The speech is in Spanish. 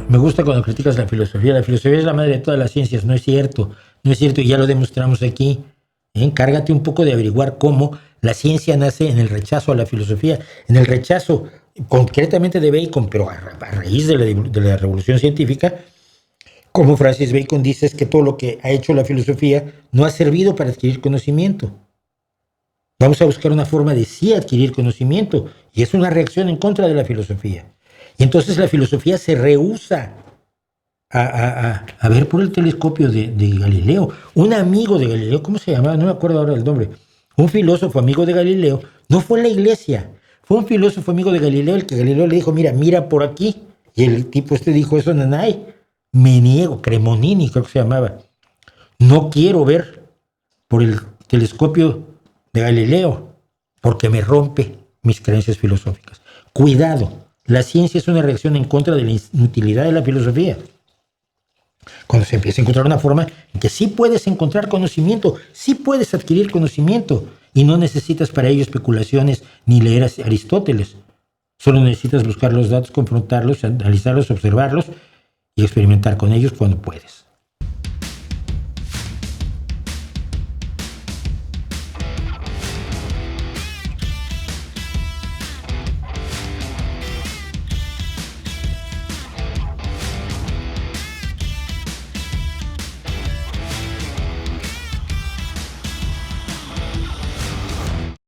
Me gusta cuando criticas la filosofía. La filosofía es la madre de todas las ciencias. No es cierto. No es cierto y ya lo demostramos aquí. Encárgate un poco de averiguar cómo la ciencia nace en el rechazo a la filosofía, en el rechazo concretamente de Bacon, pero a raíz de la revolución científica. Como Francis Bacon dice, es que todo lo que ha hecho la filosofía no ha servido para adquirir conocimiento. Vamos a buscar una forma de sí adquirir conocimiento, y es una reacción en contra de la filosofía. Y entonces la filosofía se rehúsa a ver por el telescopio de Galileo. Un amigo de Galileo, ¿cómo se llamaba? No me acuerdo ahora el nombre. Un filósofo amigo de Galileo, no fue en la iglesia, fue un filósofo amigo de Galileo, el que Galileo le dijo, mira por aquí. Y el tipo dijo eso, nanay, me niego, Cremonini creo que se llamaba. No quiero ver por el telescopio de Galileo, porque me rompe mis creencias filosóficas. Cuidado, la ciencia es una reacción en contra de la inutilidad de la filosofía. Cuando se empieza a encontrar una forma en que sí puedes encontrar conocimiento, sí puedes adquirir conocimiento, y no necesitas para ello especulaciones ni leer a Aristóteles. Solo necesitas buscar los datos, confrontarlos, analizarlos, observarlos y experimentar con ellos cuando puedes.